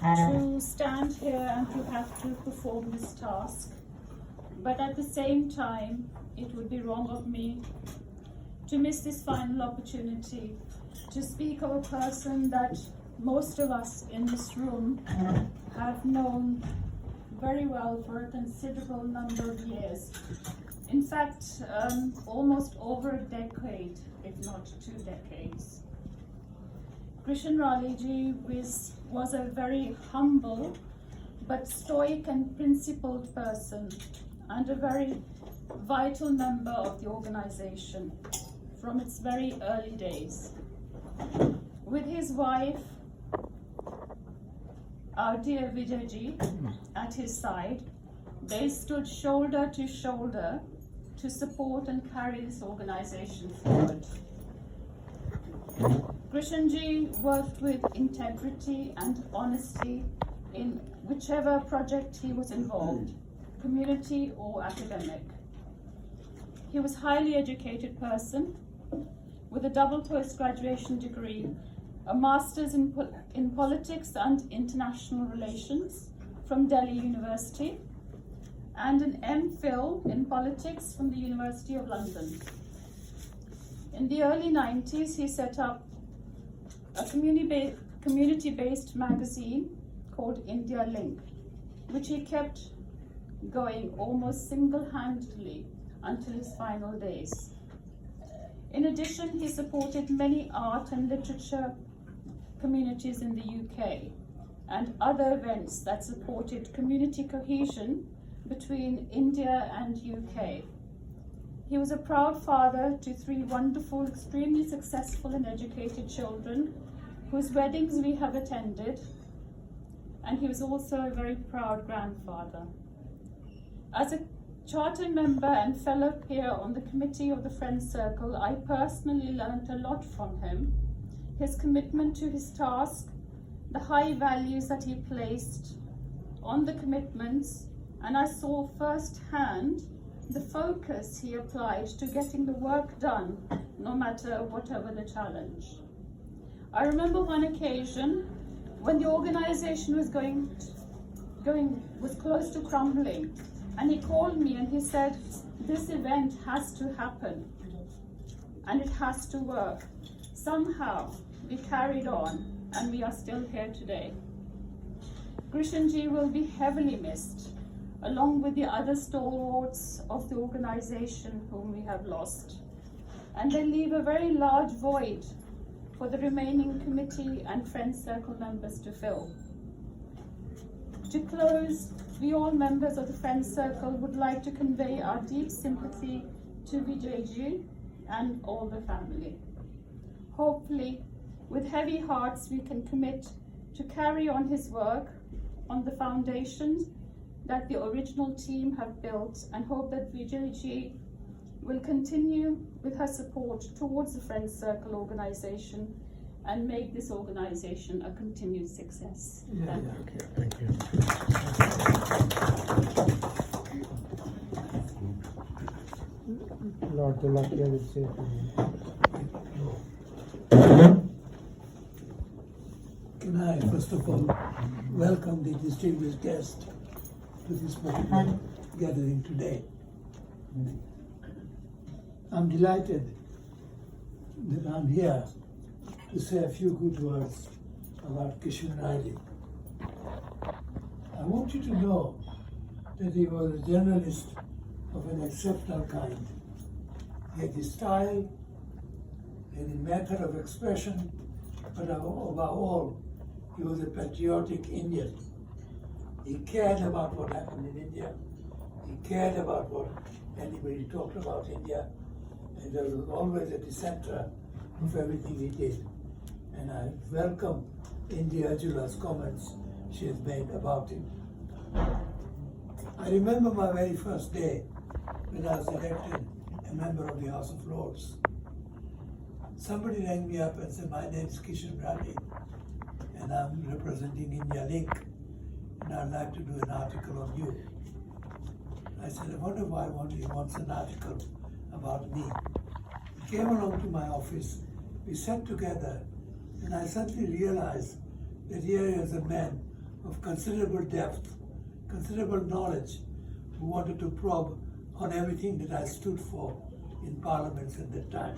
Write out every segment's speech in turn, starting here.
to stand here and to have to perform this task. But at the same time, it would be wrong of me to miss this final opportunity to speak of a person that most of us in this room have known very well for a considerable number of years. In fact, almost over a decade, if not 2 decades. Krishan Raleji was a very humble but stoic and principled person and a very vital member of the organization from its very early days. With his wife, our dear Vijayji, at his side, they stood shoulder to shoulder to support and carry this organization forward. Krishanji worked with integrity and honesty in whichever project he was involved, community or academic. He was a highly educated person with a double post-graduation degree, a master's in politics and international relations from Delhi University, and an MPhil in politics from the University of London. In the early 90s, he set up a community-based magazine called India Link, which he kept going almost single-handedly until his final days. In addition, he supported many art and literature communities in the UK and other events that supported community cohesion between India and UK. He was a proud father to 3 wonderful, extremely successful and educated children whose weddings we have attended, and he was also a very proud grandfather. As a charter member and fellow peer on the committee of the Friends Circle, I personally learned a lot from him, his commitment to his task, the high values that he placed on the commitments, and I saw firsthand the focus he applied to getting the work done, no matter whatever the challenge. I remember one occasion when the organization was was close to crumbling, and he called me and he said, "This event has to happen and it has to work." Somehow we carried on and we are still here today. Krishanji will be heavily missed, along with the other stalwarts of the organization whom we have lost. And they leave a very large void for the remaining committee and Friends Circle members to fill. To close, we all members of the Friends Circle would like to convey our deep sympathy to Vijayji and all the family. Hopefully, with heavy hearts, we can commit to carry on his work on the foundations that the original team have built, and hope that Vijayji will continue with her support towards the Friends Circle organization and make this organization a continued success. Thank you. Lord Dulakia will say to you. Can I, first of all, welcome the distinguished guest to this particular gathering today. I'm delighted that I'm here to say a few good words about Krishan Riley. I want you to know that he was a journalist of an exceptional kind. He had his style and a method of expression, but above all, he was a patriotic Indian. He cared about what happened in India. He cared about what anybody talked about India, and he was always at the center of everything he did. And I welcome Indi Ajula's comments she has made about him. I remember my very first day when I was elected a member of the House of Lords. Somebody rang me up and said, "My name is Krishan Riley, and I'm representing India Link, and I'd like to do an article on you." I said, "I wonder why he wants an article about me." He came along to my office, we sat together, and I suddenly realized that here is a man of considerable depth, considerable knowledge, who wanted to probe on everything that I stood for in parliaments at that time.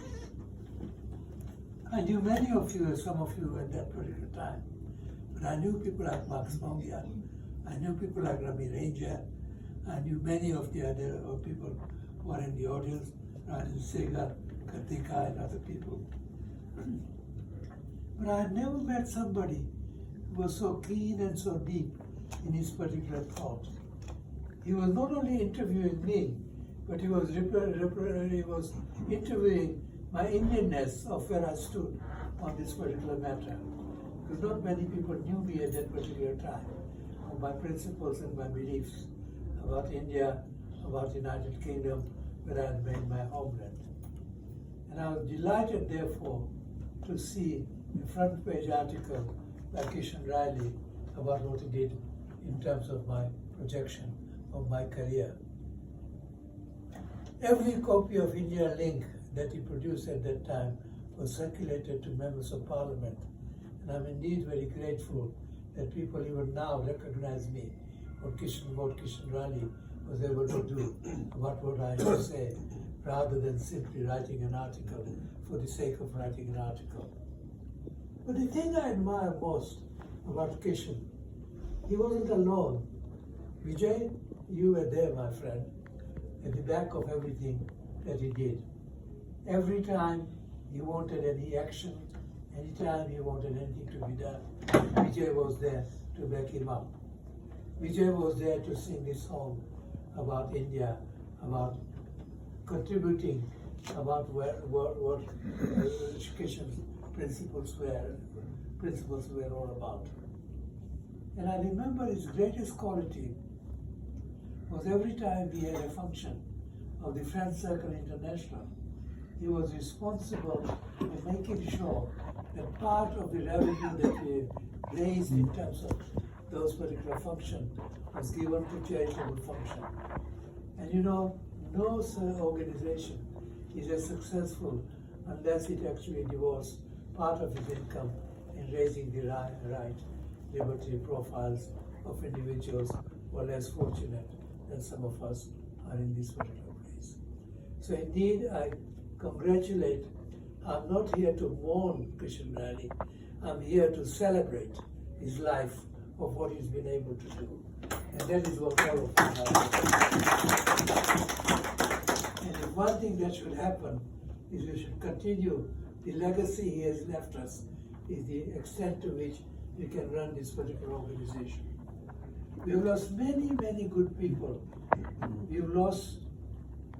I knew many of you, some of you at that particular time, but I knew people like Max Mongian, I knew people like Ravi Ranger, I knew many of the other people who are in the audience, Rajan Segar, Katika, and other people. But I had never met somebody who was so keen and so deep in his particular thought. He was not only interviewing me, but he was interviewing my Indianness of where I stood on this particular matter. Because not many people knew me at that particular time, of my principles and my beliefs about India, about the United Kingdom, where I had made my homeland. And I was delighted, therefore, to see a front page article by Kishan Riley about what he did in terms of my projection of my career. Every copy of India Link that he produced at that time was circulated to members of parliament. And I'm indeed very grateful that people even now recognize me, what Kishan Riley was able to do about what I should say, rather than simply writing an article for the sake of writing an article. But the thing I admire most about Kishan, he wasn't alone. Vijay, you were there, my friend, at the back of everything that he did. Every time he wanted any action, anytime he wanted anything to be done, Vijay was there to back him up. Vijay was there to sing this song about India, about contributing, about what education's principles were all about. And I remember his greatest quality was every time we had a function of the Friends Circle International, he was responsible for making sure that part of the revenue that we raised in terms of those particular functions was given to charitable function. And you know, no organization is as successful unless it actually devotes part of its income in raising the right liberty profiles of individuals who are less fortunate than some of us are in this particular place. So indeed, I congratulate. I'm not here to mourn Kishan Riley. I'm here to celebrate his life of what he's been able to do. And that is what all of us have. And if one thing that should happen is we should continue the legacy he has left us, is the extent to which we can run this particular organization. We have lost many, many good people. We have lost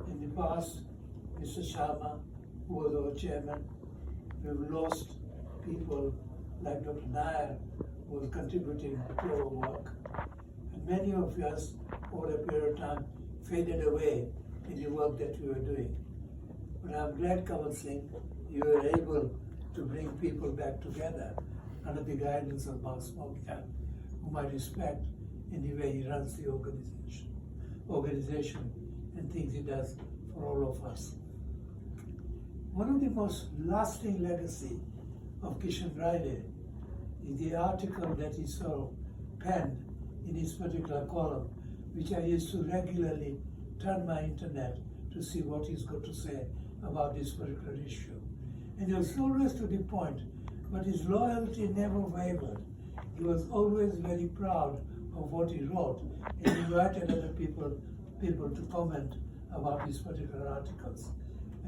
in the past Mr. Sharma, who was our chairman. We have lost people like Dr. Nair, who was contributing to our work. And many of us, over a period of time, faded away in the work that we were doing. But I'm glad, Kamal Singh, you were able to bring people back together under the guidance of Max Mongian, whom I respect in the way he runs the organization and things he does for all of us. One of the most lasting legacy of Kishan Riley is the article that he penned in his particular column, which I used to regularly turn my internet to see what he's got to say about this particular issue. And he was always to the point, but his loyalty never wavered. He was always very proud of what he wrote, and he invited other people to comment about these particular articles.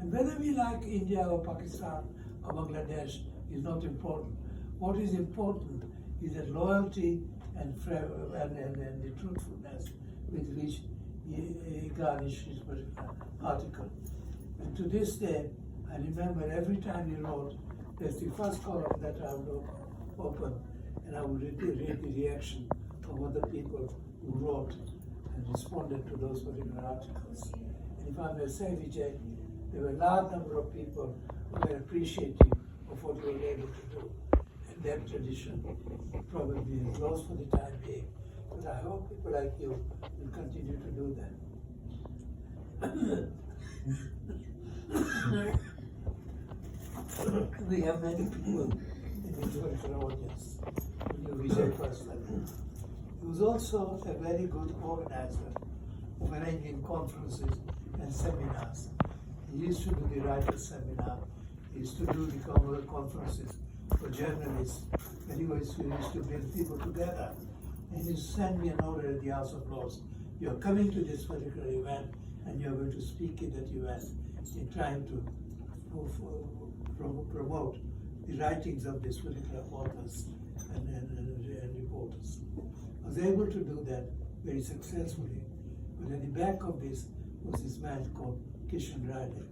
And whether we like India or Pakistan or Bangladesh is not important. What is important is the loyalty and the truthfulness with which he garnished his particular article. And to this day, I remember every time he wrote, there's the first column that I would open, and I would read the reaction of other people who wrote and responded to those particular articles. And if I may say, Vijay, there were a large number of people who were appreciative of what we were able to do. And that tradition probably is lost for the time being. But I hope people like you will continue to do that. We have many people in this particular audience who knew Vijay personally. was also a very good organizer of arranging conferences and seminars. He used to do the writers' seminar, he used to do the conferences for journalists, and he used to bring people together. And he sent me an order at the House of Lords. You're coming to this particular event and you're going to speak at that event in trying to promote the writings of these particular authors and reporters. I was able to do that very successfully. But at the back of this was this man called Kishan Riley.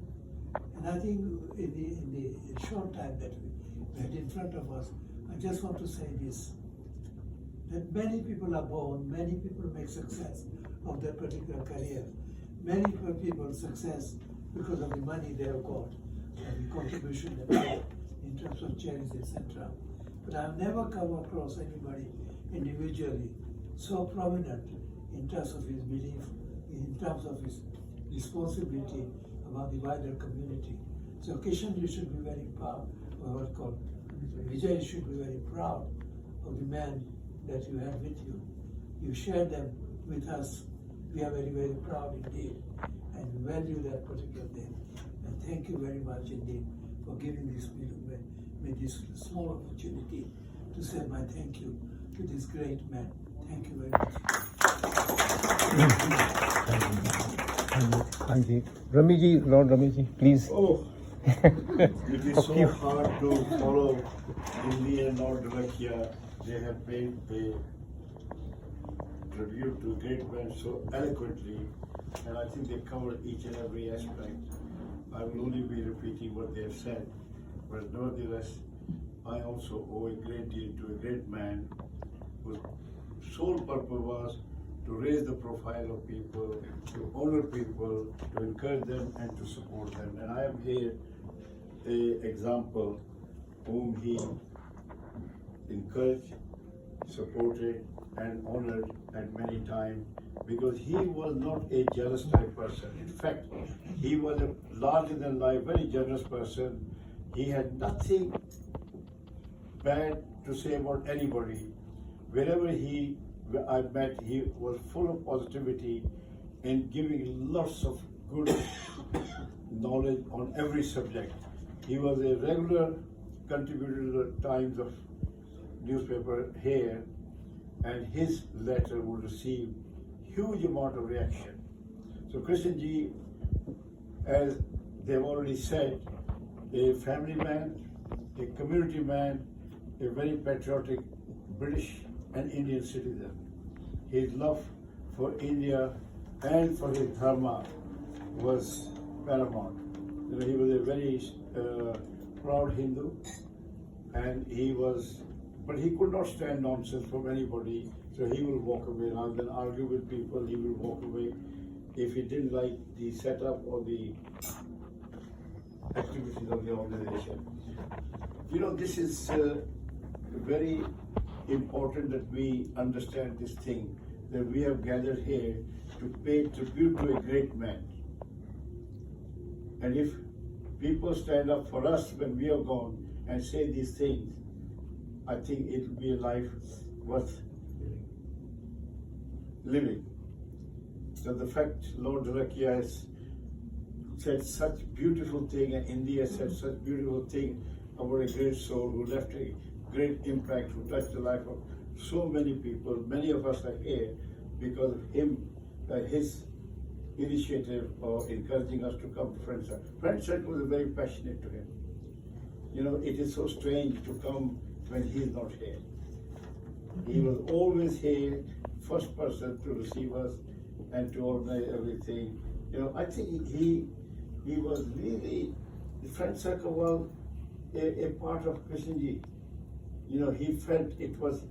And I think in the short time that we had in front of us, I just want to say this, that many people are born, many people make success of their particular career. Many people success because of the money they have got and the contribution they make in terms of charities, etc. But I've never come across anybody individually so prominent in terms of his belief, in terms of his responsibility about the wider community. So Kishan, you should be very proud, or what's called Vijay, you should be very proud of the man that you had with you. You shared them with us. We are very, very proud indeed and value that particular thing. And thank you very much indeed for giving me this small opportunity to say my thank you to this great man. Thank you very much. Thank you. Rami ji, Lord Rami ji, please. Oh, it is so hard to follow India and Lord Dalakia. They have paid a tribute to great men so eloquently, and I think they covered each and every aspect. I will only be repeating what they have said, but nevertheless, I also owe a great deal to a great man whose sole purpose was to raise the profile of people, to honor people, to encourage them and to support them. And I have here an example whom he encouraged, supported and honored at many times, because he was not a jealous type person. In fact, he was a larger than life, very generous person. He had nothing bad to say about anybody. Wherever I met, he was full of positivity and giving lots of good knowledge on every subject. He was a regular contributor to the Times of newspaper here, and his letter would receive huge amount of reaction. So Krishan ji, as they've already said, a family man, a community man, a very patriotic British and Indian citizen. His love for India and for his dharma was paramount. You know, he was a very proud Hindu, and but he could not stand nonsense from anybody, so he will walk away rather than argue with people. He will walk away if he didn't like the setup or the activities of the organization. You know, this is very important that we understand this thing, that we have gathered here to pay tribute to a great man. And if people stand up for us when we are gone and say these things, I think it will be a life worth living. So the fact Lord Dalakia has said such beautiful thing, and India said such beautiful thing about a great soul who left a great impact, who touched the life of so many people. Many of us are here because of him, his initiative of encouraging us to come to Friends Circle. Friends Circle was very passionate to him. You know, it is so strange to come when he is not here. He was always here, first person to receive us and to organize everything. You know, I think he was really, the Friends Circle was a part of Krishanji. You know, he felt it was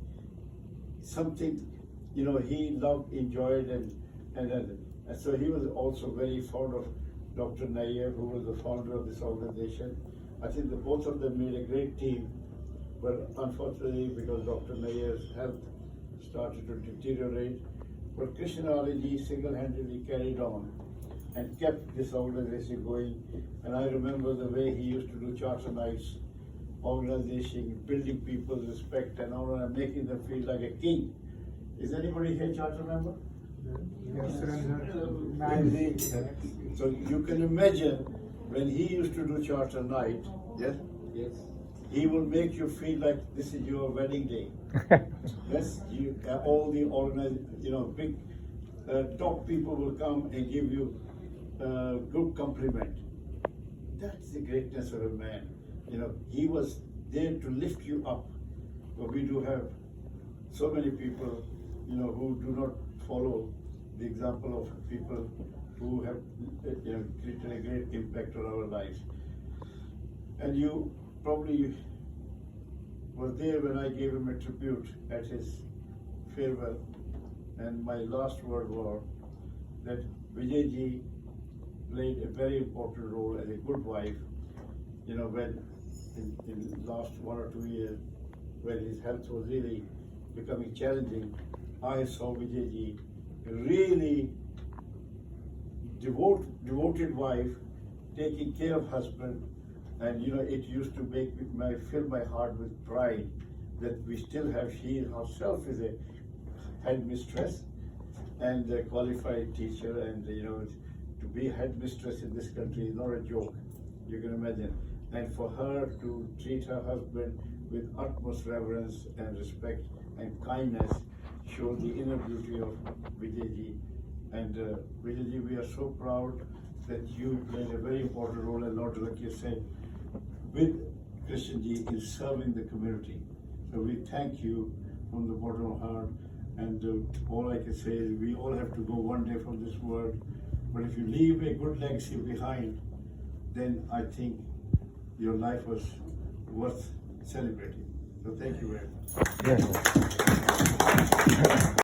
something, you know, he loved, enjoyed, and so he was also very fond of Dr. Nair, who was the founder of this organization. I think the both of them made a great team, but unfortunately, because Dr. Nair's health started to deteriorate, but Krishnaliji single-handedly carried on and kept this organization going. And I remember the way he used to do charter nights, organization, building people's respect and honor and making them feel like a king. Is anybody here charter member? So you can imagine when he used to do charter night, yes? Yes. He will make you feel like this is your wedding day. Yes, you, all the organized, big top people will come and give you good compliment. That's the greatness of a man. He was there to lift you up. But we do have so many people, who do not follow the example of people who have, created a great impact on our lives. And you probably were there when I gave him a tribute at his farewell. And my last word was that Vijayji played a very important role as a good wife, when in the last 1 or 2 years, when his health was really becoming challenging, I saw Vijayji really devoted wife, taking care of husband, and it used to fill my heart with pride that we still have. She herself is a headmistress and a qualified teacher, and to be headmistress in this country is not a joke. You can imagine. And for her to treat her husband with utmost reverence and respect and kindness shows the inner beauty of Vijayji. And Vijayji, we are so proud that you played a very important role, and Lord Lakia said, with Krishnji in serving the community. So we thank you from the bottom of our heart. And all I can say is we all have to go one day from this world. But if you leave a good legacy behind, then I think your life was worth celebrating. So thank you very much. Yes, sir.